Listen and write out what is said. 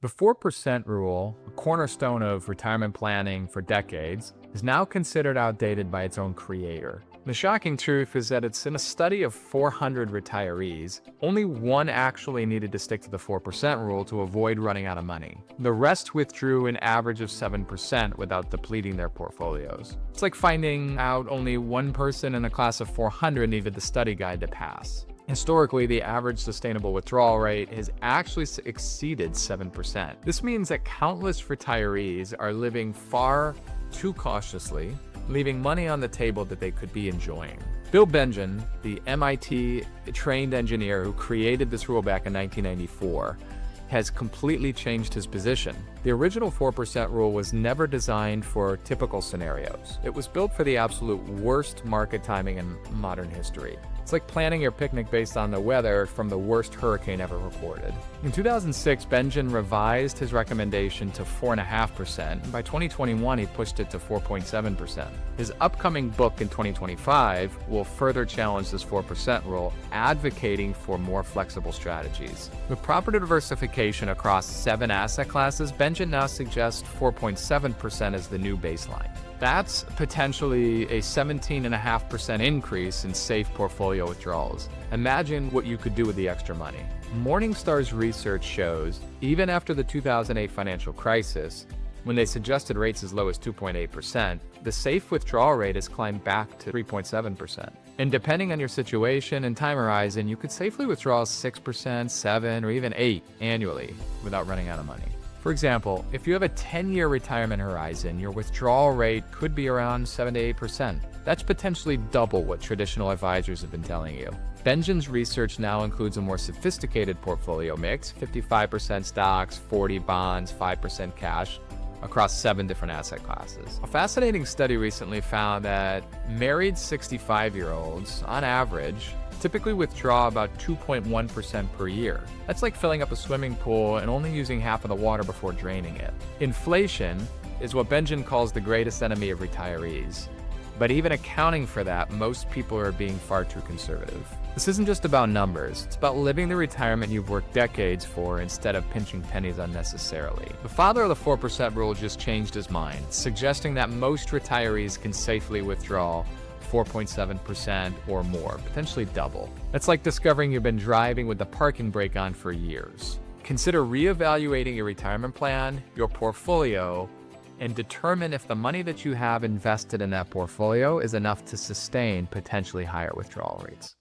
The 4% rule, a cornerstone of retirement planning for decades, is now considered outdated by its own creator. The shocking truth is that it's in a study of 400 retirees, only one actually needed to stick to the 4% rule to avoid running out of money. The rest withdrew an average of 7% without depleting their portfolios. It's like finding out only one person in a class of 400 needed the study guide to pass. Historically, the average sustainable withdrawal rate has actually exceeded 7%. This means that countless retirees are living far too cautiously, leaving money on the table that they could be enjoying. Bill Bengen, the MIT-trained engineer who created this rule back in 1994, has completely changed his position. The original 4% rule was never designed for typical scenarios. It was built for the absolute worst market timing in modern history. It's like planning your picnic based on the weather from the worst hurricane ever recorded. In 2006, Bengen revised his recommendation to 4.5%, and by 2021 he pushed it to 4.7%. His upcoming book in 2025 will further challenge this 4% rule, advocating for more flexible strategies. With proper diversification across 7 asset classes, Bengen now suggests 4.7% as the new baseline. That's potentially a 17.5% increase in safe portfolio withdrawals. Imagine what you could do with the extra money. Morningstar's research shows, even after the 2008 financial crisis, when they suggested rates as low as 2.8%, the safe withdrawal rate has climbed back to 3.7%. And depending on your situation and time horizon, you could safely withdraw 6%, 7%, or even 8% annually without running out of money. For example, if you have a 10-year retirement horizon, your withdrawal rate could be around 7 to 8%. That's potentially double what traditional advisors have been telling you. Bengen's research now includes a more sophisticated portfolio mix, 55% stocks, 40% bonds, 5% cash, across 7 different asset classes. A fascinating study recently found that married 65-year-olds, on average, typically withdraw about 2.1% per year. That's like filling up a swimming pool and only using half of the water before draining it. Inflation is what Bengen calls the greatest enemy of retirees. But even accounting for that, most people are being far too conservative. This isn't just about numbers, it's about living the retirement you've worked decades for instead of pinching pennies unnecessarily. The father of the 4% rule just changed his mind, suggesting that most retirees can safely withdraw 4.7% or more, potentially double. That's like discovering you've been driving with the parking brake on for years. Consider reevaluating your retirement plan, your portfolio, and determine if the money that you have invested in that portfolio is enough to sustain potentially higher withdrawal rates.